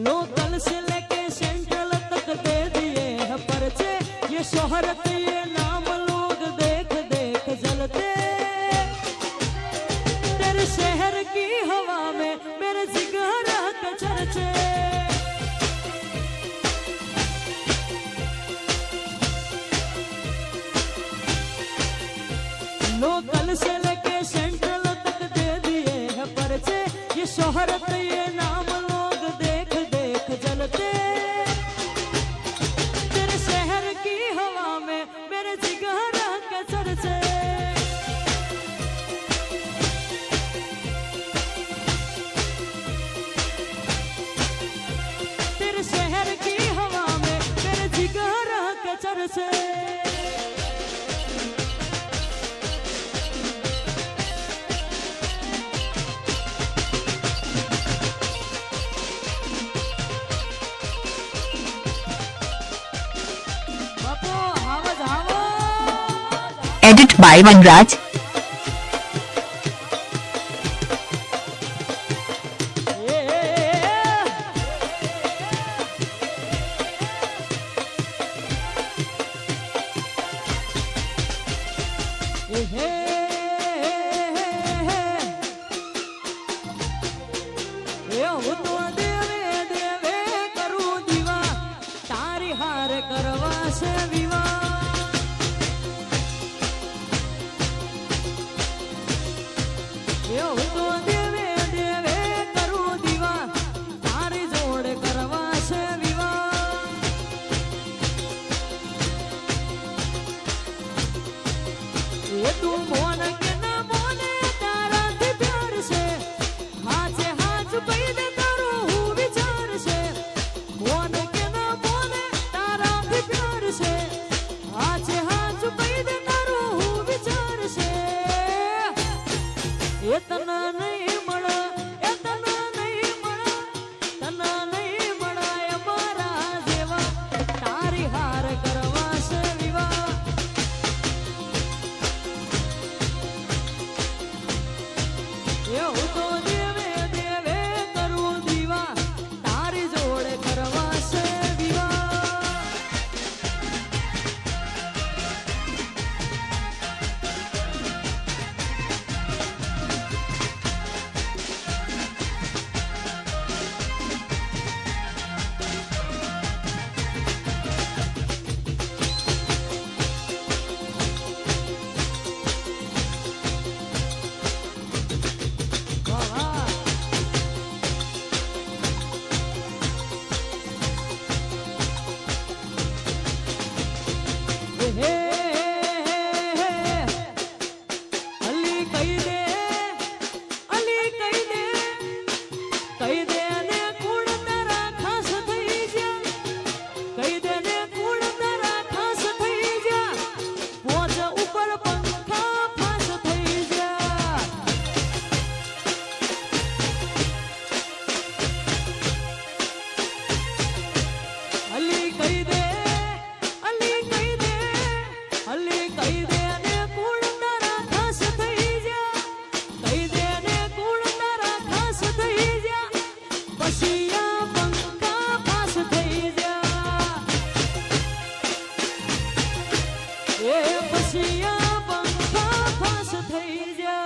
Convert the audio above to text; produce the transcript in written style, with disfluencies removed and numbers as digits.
Local से लेके central तक दे दिए हैं पर्चे, ये शोहरत ये नाम लोग देख देख जलते। तेरे शहर की हवा में मेरे जिगर के चर्चे। लोकल से लेके सेंट्रल तक दे दिए हैं पर्चे, ये शोहरत ये नाम लोग देख देख जलते। तेरे शहर की हवा में मेरे जिगर के चर्चे। तेरे शहर की हवा में मेरे जिगर के चर्चे। Edit by Vanraj. तारी हार करवा से विवाह। तो देवे देवे करू दीवा, तारी जोड़ करवा से विवाह। ये तू मोन के ना मोने तारा थी प्यार से, हाथ हाथ पै दे करू हूँ विचार से। मोन के ना मोने तारा थी प्यार से, हाथ हाथ पै दे करू हूँ विचार से। इतना नहीं मड़ा, इतना नहीं मड़ा, तना नहीं मड़ा मारा जेवा, तारी हार करवा से विवाह। એવું તો દેવે દેવે કરું દીવા, તારી જોડે કરવા છે વિવાહ। અલી કહી દે, અલી કહી દે, કહી દે ને કુળ તારા ખાસ થઈ જા, કહી દે ને કુળ તારા ખાસ થઈ જા, પોચ ઉપર પંખા ફાસ થઈ જા। અલી કહી દે, અલી કહી દે, અલી કહી દે ને કુળ તારા ખાસ થઈ જા, કહી દે ને કુળ તારા ખાસ થઈ જા, પછી આ પંખા ફાસ થઈ જા। એ પછી આ પંખા ફાસ થઈ જા।